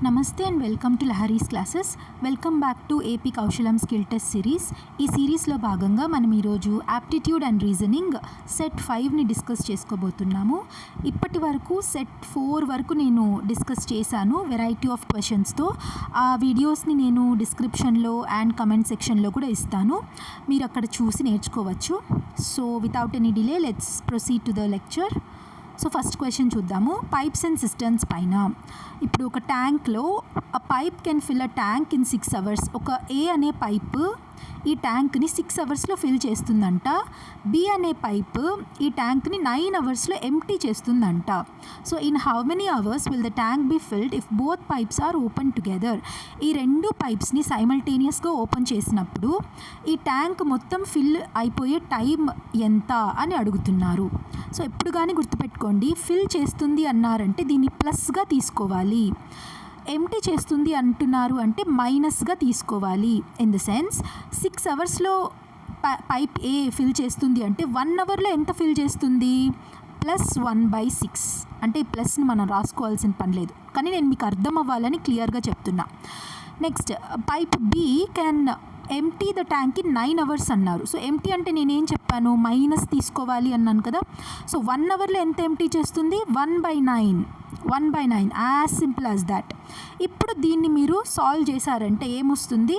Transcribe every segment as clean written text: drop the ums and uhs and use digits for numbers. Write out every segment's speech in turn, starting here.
నమస్తే and welcome to Lahari's classes. Welcome back to AP Kaushalam skill test series. ఈ సిరీస్లో భాగంగా మనం ఈరోజు యాప్టిట్యూడ్ అండ్ రీజనింగ్ సెట్ 5ని డిస్కస్ చేసుకోబోతున్నాము. ఇప్పటి వరకు సెట్ 4 వరకు నేను డిస్కస్ చేశాను వెరైటీ ఆఫ్ క్వశ్చన్స్తో. ఆ వీడియోస్ని నేను డిస్క్రిప్షన్లో అండ్ కమెంట్ సెక్షన్లో కూడా ఇస్తాను, మీరు అక్కడ చూసి నేర్చుకోవచ్చు. So without any delay let's proceed to the lecture. So first question చూద్దాము. పైప్స్ అండ్ సిస్టమ్స్ పైన. ఇప్పుడు ఒక ట్యాంక్లో a pipe can fill a tank in 6 hours. ఒక ఏ అనే పైపు ఈ ట్యాంక్ని 6 hours ఫిల్ చేస్తుందంట. బి అనే పైపు ఈ ట్యాంక్ని 9 hours ఎంప్టీ చేస్తుందంట. So in how many hours will the tank be filled if both pipes are open together. ఈ రెండు పైప్స్ని సైమల్టేనియస్గా ఓపెన్ చేసినప్పుడు ఈ ట్యాంక్ మొత్తం ఫిల్ అయిపోయే టైం ఎంత అని అడుగుతున్నారు. సో ఎప్పుడు కానీ గుర్తుపెట్టుకోండి, ఫిల్ చేస్తుంది అన్నారంటే దీన్ని ప్లస్గా తీసుకోవాలి, ఎంటీ చేస్తుంది అంటున్నారు అంటే మైనస్గా తీసుకోవాలి. In the sense 6 hours pipe A fill చేస్తుంది అంటే 1 hour ఎంత ఫిల్ చేస్తుంది, +1/6. అంటే ఈ ప్లస్ని మనం రాసుకోవాల్సిన పని లేదు, కానీ నేను మీకు అర్థం అవ్వాలని క్లియర్గా చెప్తున్నా. Next pipe B can empty the tank in 9 hours అన్నారు. సో ఎంటీ అంటే నేనేం చెప్పాను, మైనస్ తీసుకోవాలి అన్నాను కదా. సో 1 hour ఎంత ఎంటీ చేస్తుంది, 1/9 యాజ్ సింపుల్ యాజ్ దాట్. ఇప్పుడు దీన్ని మీరు సాల్వ్ చేశారంటే ఏమొస్తుంది,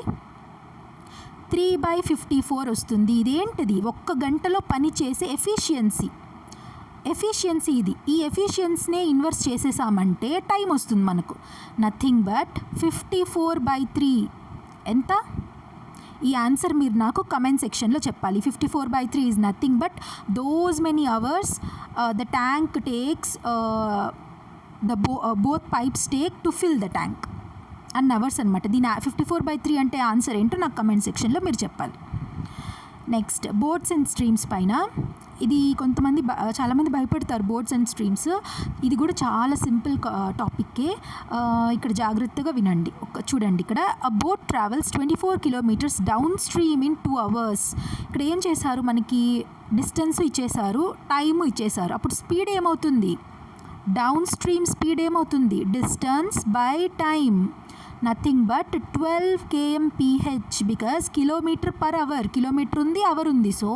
3/54 వస్తుంది. ఇదేంటిది, 1 గంటలో పని చేసే ఎఫిషియన్సీ ఇది. ఈ ఎఫిషియన్సీనే ఇన్వర్స్ చేసేసామంటే టైం వస్తుంది మనకు, నథింగ్ బట్ 54/3. ఎంత? ఈ ఆన్సర్ మీరు నాకు కమెంట్ సెక్షన్లో చెప్పాలి. 54/3 is nothing but those many hours the tank takes both pipes take to fill the tank అన్న అవర్స్ అనమాట. దీని 54/3 అంటే ఆన్సర్ ఏంటో నాకు కమెంట్ సెక్షన్లో మీరు చెప్పాలి. నెక్స్ట్ బోట్స్ అండ్ స్ట్రీమ్స్ పైన. ఇది చాలామంది భయపడతారు బోట్స్ అండ్ స్ట్రీమ్స్. ఇది కూడా చాలా సింపుల్ టాపిక్కే, ఇక్కడ జాగ్రత్తగా వినండి. చూడండి, ఇక్కడ a boat travels 24 kilometers downstream in 2 hours. ఇక్కడ ఏం చేశారు, మనకి డిస్టెన్స్ ఇచ్చేశారు, టైము ఇచ్చేశారు. అప్పుడు స్పీడ్ ఏమవుతుంది, డౌన్ స్ట్రీమ్ స్పీడ్ ఏమవుతుంది, distance by time, nothing but 12 kmph. Because km/h, kilometre ఉంది, అవర్ ఉంది. So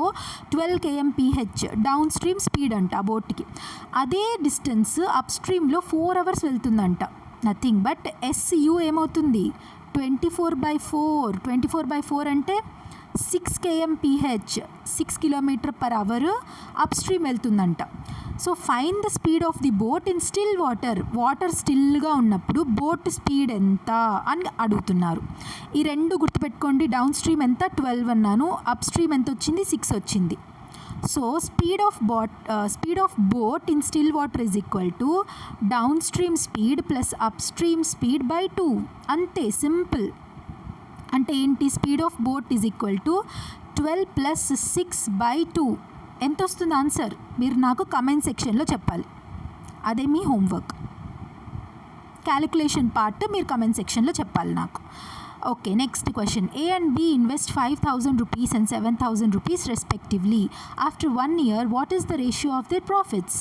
12 kmph downstream speed అంట ఆ బోట్కి. అదే డిస్టెన్స్ అప్ స్ట్రీమ్లో 4 hours వెళ్తుందంట. నథింగ్ బట్ SU ఏమవుతుంది, 24/4 అంటే 6 kmph, 6 km/h అప్ స్ట్రీమ్ వెళ్తుందంట. So find the speed of the boat in still water స్టిల్గా ఉన్నప్పుడు బోట్ స్పీడ్ ఎంత అని అడుగుతున్నారు. ఈ రెండు గుర్తుపెట్టుకోండి. డౌన్ స్ట్రీమ్ ఎంత, 12 అన్నాను, అప్ స్ట్రీమ్ ఎంత వచ్చింది, 6 వచ్చింది. So speed of boat in still water is equal to down stream speed plus up stream speed by 2. అంతే, సింపుల్. అంటే ఏంటి, speed of boat is equal to 12 + 6/2. ఎంత వస్తుంది ఆన్సర్, మీరు నాకు కమెంట్ సెక్షన్లో చెప్పాలి. అదే మీ హోంవర్క్. క్యాలిక్యులేషన్ పార్ట్ మీరు కమెంట్ సెక్షన్లో చెప్పాలి నాకు. Okay, next question. A and B invest 5,000 rupees and 7,000 rupees respectively. After 1 year, what is the ratio of their profits?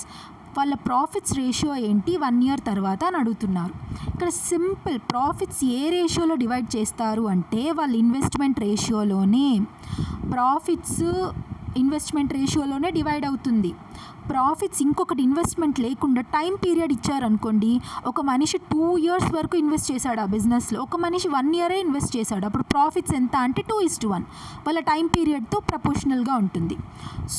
వాళ్ళ ప్రాఫిట్స్ రేషియో ఏంటి 1 year తర్వాత అని అడుగుతున్నారు. ఇక్కడ సింపుల్, ప్రాఫిట్స్ ఏ రేషియోలో డివైడ్ చేస్తారు అంటే వాళ్ళ ఇన్వెస్ట్మెంట్ రేషియోలోనే. ప్రాఫిట్స్ ఇన్వెస్ట్మెంట్ రేషియోలోనే డివైడ్ అవుతుంది. ప్రాఫిట్స్ ఇంకొకటి ఇన్వెస్ట్మెంట్ లేకుండా టైం పీరియడ్ ఇచ్చారనుకోండి, ఒక మనిషి 2 years వరకు ఇన్వెస్ట్ చేశాడు ఆ బిజినెస్లో, ఒక మనిషి 1 year ఇన్వెస్ట్ చేశాడు. అప్పుడు ప్రాఫిట్స్ ఎంత అంటే 2:1 వాళ్ళ టైం పీరియడ్తో ప్రపోర్షనల్గా ఉంటుంది.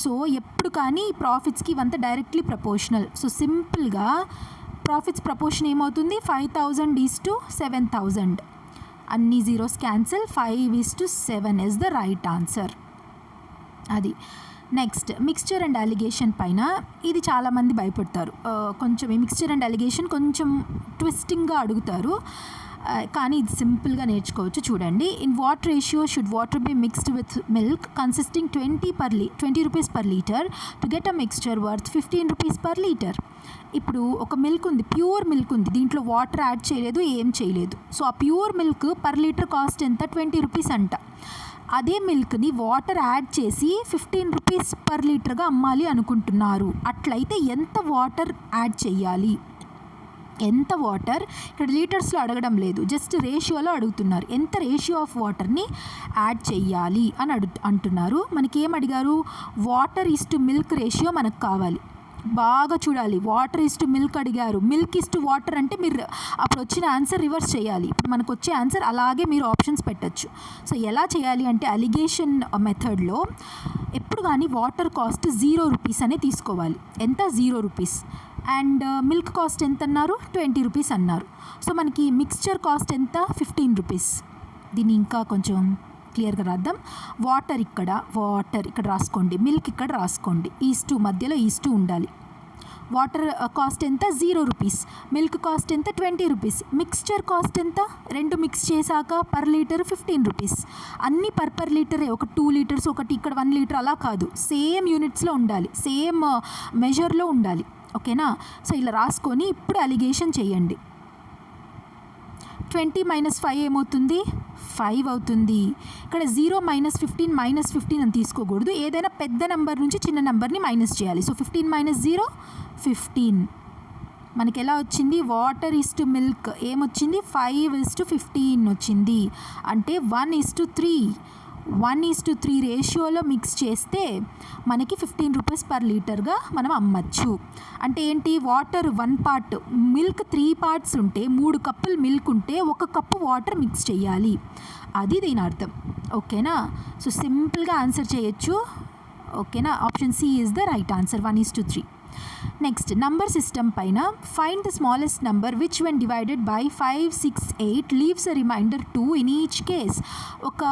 సో ఎప్పుడు కానీ ప్రాఫిట్స్కి ఇవంతా డైరెక్ట్లీ ప్రపోర్షనల్. సో సింపుల్గా ప్రాఫిట్స్ ప్రపోర్షన్ ఏమవుతుంది, 5,000:7,000. అన్ని zeros cancel, 5:7 is the right answer. అది. నెక్స్ట్ మిక్స్చర్ అండ్ అలిగేషన్ పైన. ఇది చాలామంది భయపడతారు, కొంచెం ఈ మిక్స్చర్ అండ్ అలిగేషన్ కొంచెం ట్విస్టింగ్గా అడుగుతారు, కానీ ఇది సింపుల్గా నేర్చుకోవచ్చు. చూడండి, in what ratio should water be mixed with milk consisting 20 rupees per liter to get a mixture worth 15 rupees per liter. ఇప్పుడు ఒక మిల్క్ ఉంది, ప్యూర్ మిల్క్ ఉంది, దీంట్లో వాటర్ యాడ్ చేయలేదు, ఏం చేయలేదు. సో ఆ pure milk per litre cost ఎంత, 20 rupees అంట. అదే మిల్క్ని వాటర్ యాడ్ చేసి 15 rupees per literగా అమ్మాలి అనుకుంటున్నారు. అట్లయితే ఎంత వాటర్ యాడ్ చేయాలి ఎంత వాటర్, ఇక్కడ లీటర్స్లో అడగడం లేదు, జస్ట్ రేషియోలో అడుగుతున్నారు. ఎంత రేషియో ఆఫ్ వాటర్ని యాడ్ చెయ్యాలి అని అంటున్నారు. మనకి ఏం అడిగారు, water is to milk ratio మనకు కావాలి. బాగా చూడాలి, వాటర్ ఈస్ టు మిల్క్ అడిగారు, మిల్క్ ఈస్ టు వాటర్ అంటే మీరు అప్పుడు వచ్చిన ఆన్సర్ రివర్స్ చేయాలి. ఇప్పుడు మనకు వచ్చే ఆన్సర్ అలాగే మీరు ఆప్షన్స్ పెట్టచ్చు. సో ఎలా చేయాలి అంటే అలిగేషన్ మెథడ్లో ఎప్పుడు కానీ వాటర్ కాస్ట్ 0 రూపీస్ అనే తీసుకోవాలి. ఎంత, 0 రూపీస్. అండ్ మిల్క్ కాస్ట్ ఎంత అన్నారు, 20 రూపీస్ అన్నారు. సో మనకి మిక్స్చర్ కాస్ట్ ఎంత, 15 రూపీస్. దీన్ని ఇంకా కొంచెం క్లియర్గా రాద్దాం. వాటర్ ఇక్కడ రాసుకోండి, మిల్క్ ఇక్కడ రాసుకోండి, ఈస్టు మధ్యలో ఈస్టు ఉండాలి. వాటర్ కాస్ట్ ఎంత, 0 రూపీస్. మిల్క్ కాస్ట్ ఎంత, 20 రూపీస్. మిక్స్చర్ కాస్ట్ ఎంత, 2 మిక్స్ చేశాక పర్ లీటర్ 15 రూపీస్. అన్నీ పర్ లీటరే, ఒక 2 లీటర్స్ ఒకటి, ఇక్కడ 1 లీటర్ అలా కాదు, సేమ్ యూనిట్స్లో ఉండాలి, సేమ్ మెజర్లో ఉండాలి. ఓకేనా. సో ఇలా రాసుకొని ఇప్పుడు అలిగేషన్ చేయండి. 20 - 5 ఏమవుతుంది, 5 అవుతుంది. ఇక్కడ 0 - 15 - 15 అని తీసుకోకూడదు, ఏదైనా పెద్ద నెంబర్ నుంచి చిన్న నెంబర్ని మైనస్ చేయాలి. సో 15 - 0 15. మనకి ఎలా వచ్చింది, వాటర్ ఈస్ టు మిల్క్ ఏమొచ్చింది, 5:15 వచ్చింది. అంటే 1:3 1:3 రేషియోలో మిక్స్ చేస్తే మనకి 15 రూపీస్ పర్ లీటర్గా మనం అమ్మచ్చు. అంటే ఏంటి, వాటర్ 1 పార్ట్, మిల్క్ 3 పార్ట్స్ ఉంటే 3 కప్పులు మిల్క్ ఉంటే 1 కప్పు వాటర్ మిక్స్ చేయాలి, అది దీని అర్థం. ఓకేనా. సో సింపుల్గా ఆన్సర్ చేయొచ్చు. ఓకేనా. Option C is the right answer, 1:3. Next number system పైన find the smallest number which when divided by 5, 6, 8 leaves a remainder 2 in each case. ఒక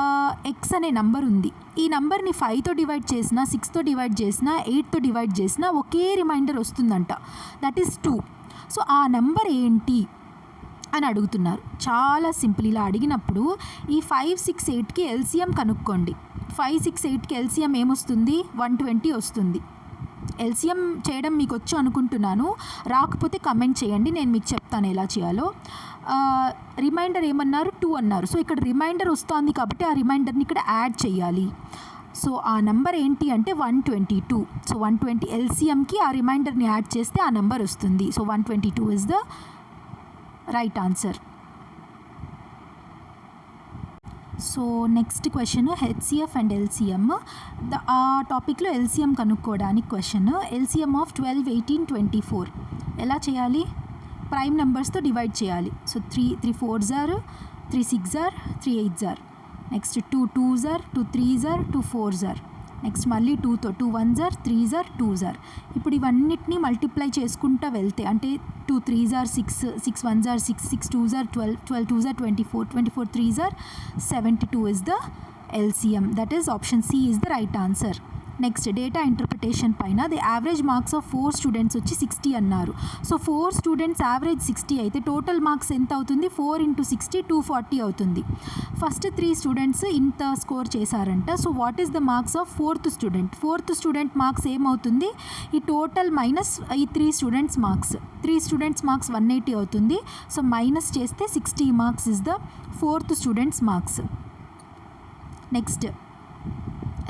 ఎక్స్ అనే నంబర్ ఉంది, ఈ నంబర్ని 5తో డివైడ్ చేసినా, 6తో డివైడ్ చేసినా, 8తో డివైడ్ చేసినా ఒకే రిమైండర్ వస్తుందంట, దట్ ఈస్ 2. సో ఆ నంబర్ ఏంటి అని అడుగుతున్నారు. చాలా సింపుల్. ఇలా అడిగినప్పుడు ఈ 5, 6, 8కి ఎల్సిఎం కనుక్కోండి. 5, 6, 8కి ఎల్సిఎం ఏమొస్తుంది, 120 వస్తుంది. ఎల్సిఎం చేయడం మీకు వచ్చు అనుకుంటున్నాను, రాకపోతే కమెంట్ చేయండి, నేను మీకు చెప్తాను ఎలా చేయాలో. రిమైండర్ ఏమన్నారు, 2 అన్నారు. సో ఇక్కడ రిమైండర్ వస్తుంది కాబట్టి ఆ రిమైండర్ని ఇక్కడ యాడ్ చేయాలి. సో ఆ నెంబర్ ఏంటి అంటే 122. సో 120 ఎల్సిఎంకి ఆ రిమైండర్ని యాడ్ చేస్తే ఆ నెంబర్ వస్తుంది. So 122 is the right answer. So next question HCF and LCM. ఆ టాపిక్లో ఎల్సిఎం కనుక్కోవడానికి క్వశ్చన్, ఎల్సిఎం ఆఫ్ 12, 18, 24 ఎలా చేయాలి, ప్రైమ్ నెంబర్స్తో డివైడ్ చేయాలి. So 3 4s are, 3 6s are, 3 8s are. Next 2 2s are, 2 3s are, 2 4s are. Next మళ్ళీ 2తో 2 1s are, 3s are, 2s are. ఇప్పుడు ఇవన్నిటిని మల్టిప్లై చేసుకుంటూ వెళ్తే అంటే 2 3s are 6, 6 1s are 6, 6 2s are 12, 12 2s are 24, 24 3s are 72 is the LCM. That is option C is the right answer. Next data interpretation పైన the average marks of 4 students వచ్చి 60 అన్నారు. So 4 students average 60 అయితే total marks ఎంత అవుతుంది, 4 × 60 240 అవుతుంది. First 3 students ఇంత score చేశారంట. So what is the marks of 4th student, 4th student marks ఏమవుతుంది, ఈ టోటల్ మైనస్ ఈ 3 స్టూడెంట్స్ మార్క్స్, 3 స్టూడెంట్స్ మార్క్స్ 180 అవుతుంది. సో మైనస్ చేస్తే 60 marks is the 4th students marks. Next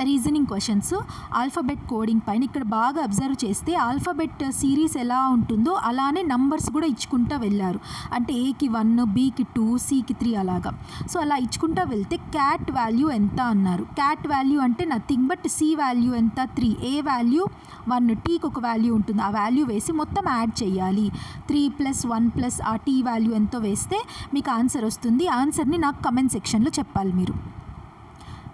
reasoning questions, alphabet coding పైన ఇక్కడ బాగా observe చేస్తే alphabet series ఎలా ఉంటుందో అలానే నంబర్స్ కూడా ఇచ్చుకుంటూ వెళ్ళారు. అంటే ఏకి 1, బికి 2, సికి 3 అలాగా. సో అలా ఇచ్చుకుంటూ వెళ్తే క్యాట్ వాల్యూ ఎంత అన్నారు. క్యాట్ వాల్యూ అంటే నథింగ్ బట్ సి వాల్యూ ఎంత, 3, ఏ వాల్యూ 1, టీకి ఒక వాల్యూ ఉంటుంది, ఆ వాల్యూ వేసి మొత్తం యాడ్ చేయాలి. 3 + 1 + ఆ టీ వాల్యూ ఎంతో వేస్తే మీకు ఆన్సర్ వస్తుంది. ఆన్సర్ని నాకు కమెంట్ సెక్షన్లో చెప్పాలి మీరు.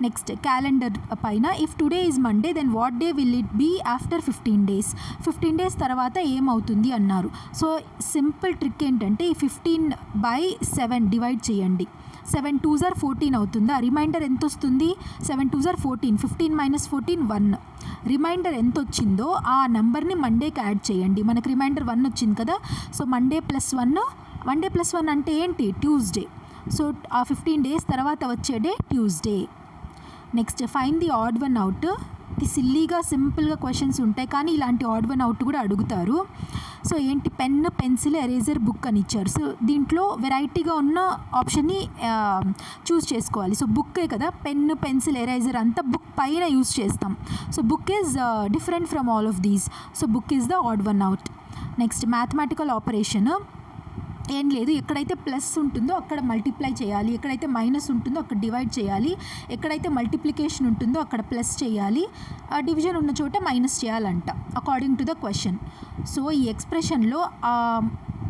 నెక్స్ట్ క్యాలెండర్ పైన if today is Monday then what day will it be after 15 days, 15 days తర్వాత ఏమవుతుంది అన్నారు. సో సింపుల్ ట్రిక్ ఏంటంటే ఈ 15/7 డివైడ్ చేయండి. 7 2s are 14 అవుతుందా, రిమైండర్ ఎంత వస్తుంది, 7 2s are 14, 15 - 14 1. రిమైండర్ ఎంత వచ్చిందో ఆ నెంబర్ని మండేకి యాడ్ చేయండి. మనకు రిమైండర్ 1 వచ్చింది కదా. సో మండే + 1 అంటే ఏంటి, ట్యూస్డే. సో ఆ 15 days తర్వాత వచ్చే day Tuesday. Next find the odd one out. ఇది సిల్లీగా సింపుల్గా క్వశ్చన్స్ ఉంటాయి కానీ ఇలాంటి ఆడ్ వన్ అవుట్ కూడా అడుగుతారు. సో ఏంటి, పెన్, పెన్సిల్, ఎరేజర్, బుక్ అని ఇచ్చారు. సో దీంట్లో వెరైటీగా ఉన్న ఆప్షన్ని చూస్ చేసుకోవాలి. సో బుక్కే కదా, పెన్, పెన్సిల్, ఎరేజర్ అంతా బుక్ పైన యూజ్ చేస్తాం. So book is different from all of these. So book is the odd one out. Next mathematical operation, ఏం లేదు, ఎక్కడైతే ప్లస్ ఉంటుందో అక్కడ మల్టిప్లై చేయాలి, ఎక్కడైతే మైనస్ ఉంటుందో అక్కడ డివైడ్ చేయాలి, ఎక్కడైతే మల్టిప్లికేషన్ ఉంటుందో అక్కడ ప్లస్ చేయాలి, డివిజన్ ఉన్న చోట మైనస్ చేయాలంట according to the question. So ఈ ఎక్స్ప్రెషన్లో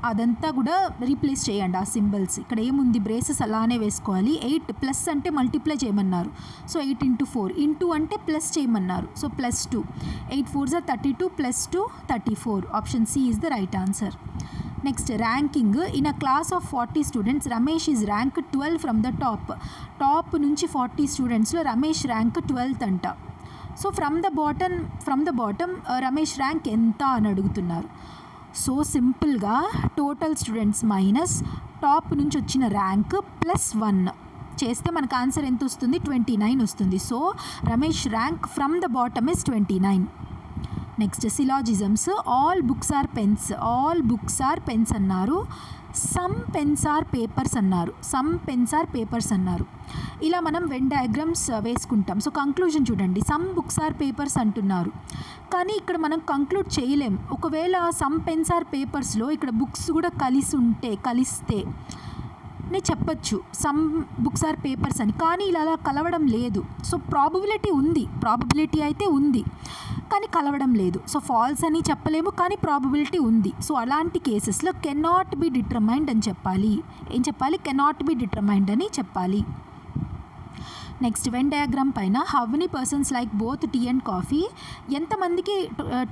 అదంతా కూడా రీప్లేస్ చేయండి ఆ సింబల్స్. ఇక్కడ ఏముంది, బ్రేసెస్ అలానే వేసుకోవాలి. 8 ప్లస్ అంటే మల్టిప్లై చేయమన్నారు, సో 8 × 4, ఇంటూ అంటే ప్లస్ చేయమన్నారు, so +2. 8 4s are 32 +2 34. Option C is the right answer. Next ranking. In a class of 40 students Ramesh is rank 12 from the top నుంచి 40 స్టూడెంట్స్లో రమేష్ ర్యాంక్ 12th అంట. So from the bottom Ramesh rank ఎంత అని అడుగుతున్నారు. So సింపుల్గా total students minus top నుంచి వచ్చిన rank +1 చేస్తే మనకు ఆన్సర్ ఎంత వస్తుంది, 29 వస్తుంది. So Ramesh rank from the bottom is 29. Next syllogisms. All books are pens అన్నారు, సమ్ పెన్స్ ఆర్ పేపర్స్ అన్నారు. ఇలా మనం వెన్ డయాగ్రామ్స్ వేసుకుంటాం. సో కంక్లూజన్ చూడండి, సమ్ బుక్స్ ఆర్ పేపర్స్ అంటున్నారు, కానీ ఇక్కడ మనం కంక్లూడ్ చేయలేం. ఒకవేళ సమ్ పెన్స్ ఆర్ పేపర్స్లో ఇక్కడ బుక్స్ కూడా కలిస్తే నేను చెప్పచ్చు సమ్ బుక్స్ ఆర్ పేపర్స్ అని, కానీ ఇలా కలవడం లేదు. సో ప్రాబబిలిటీ అయితే ఉంది కానీ కలవడం లేదు. సో ఫాల్స్ అని చెప్పలేము కానీ ప్రాబబిలిటీ ఉంది. సో అలాంటి కేసెస్లో కెనాట్ బి డిటర్మైన్డ్ అని చెప్పాలి. కెనాట్ బి డిటర్మైన్డ్ అని చెప్పాలి. నెక్స్ట్ వెన్ డయాగ్రామ్ పైన how many persons like both tea and coffee, ఎంతమందికి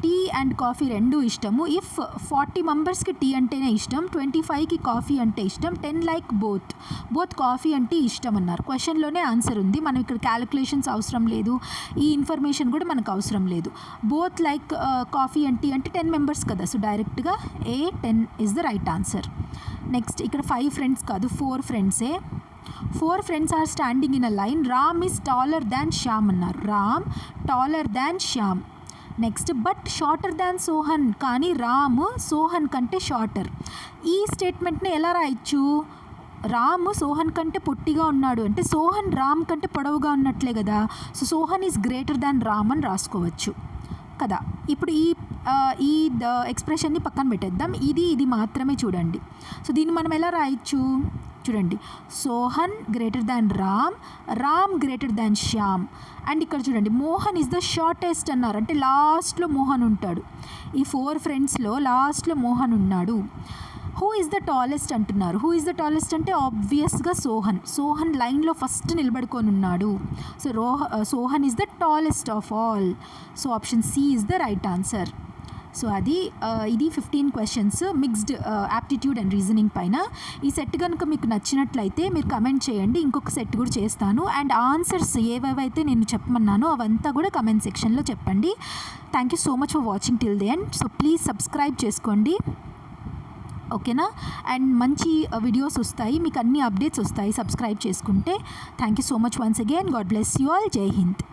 టీ అండ్ కాఫీ రెండు ఇష్టము. ఇఫ్ 40 మెంబర్స్కి టీ అంటేనే ఇష్టం, 25కి కాఫీ అంటే ఇష్టం, 10 లైక్ బోత్ కాఫీ అంటే ఇష్టం అన్నారు. క్వశ్చన్లోనే ఆన్సర్ ఉంది, మనం ఇక్కడ క్యాలిక్యులేషన్స్ అవసరం లేదు, ఈ ఇన్ఫర్మేషన్ కూడా మనకు అవసరం లేదు. Both like coffee and tea అంటే 10 మెంబర్స్ కదా, సో డైరెక్ట్గా 10 is the right answer. Next ఇక్కడ 5 ఫ్రెండ్స్ కాదు 4 ఫ్రెండ్సే. 4 friends are standing in a line, Ram is taller than Shyam అన్నారు. Ram taller than Shyam. Next but shorter than Sohan, కానీ రామ్ సోహన్ కంటే షార్టర్. ఈ స్టేట్మెంట్ని ఎలా రాయొచ్చు, రామ్ సోహన్ కంటే పొట్టిగా ఉన్నాడు అంటే సోహన్ రామ్ కంటే పొడవుగా ఉన్నట్లే కదా. So Sohan is greater than Ram అని రాసుకోవచ్చు కదా. ఇప్పుడు ఈ ఎక్స్ప్రెషన్ని పక్కన పెట్టేద్దాం, ఇది మాత్రమే చూడండి. సో దీన్ని మనం ఎలా రాయొచ్చు చూడండి, Sohan greater than Ram greater than Shyam. And ఇక్కడ చూడండి మోహన్ ఈజ్ ద షార్టెస్ట్ అన్నారు, అంటే లాస్ట్లో మోహన్ ఉంటాడు. ఈ 4 ఫ్రెండ్స్లో లాస్ట్లో మోహన్ ఉన్నాడు. హూ ఈజ్ ద టాలెస్ట్ అంటున్నారు. హూ ఈజ్ ద టాలెస్ట్ అంటే ఆబ్వియస్గా సోహన్ లైన్లో ఫస్ట్ నిలబడుకొని ఉన్నాడు. So Sohan is the tallest of all. So option C is the right answer. So ఇది 15 questions mixed aptitude and reasoning పైన. ఈ సెట్ కనుక మీకు నచ్చినట్లయితే మీరు కమెంట్ చేయండి, ఇంకొక సెట్ కూడా చేస్తాను. అండ్ ఆన్సర్స్ ఏవేవైతే నేను చెప్పమన్నానో అవంతా కూడా కమెంట్ సెక్షన్లో చెప్పండి. Thank you so much for watching till the end. So please subscribe చేసుకోండి, ఓకేనా. అండ్ మంచి వీడియోస్ వస్తాయి, మీకు అన్ని అప్డేట్స్ వస్తాయి సబ్స్క్రైబ్ చేసుకుంటే. Thank you so much once again. God bless you all. జై హింద్.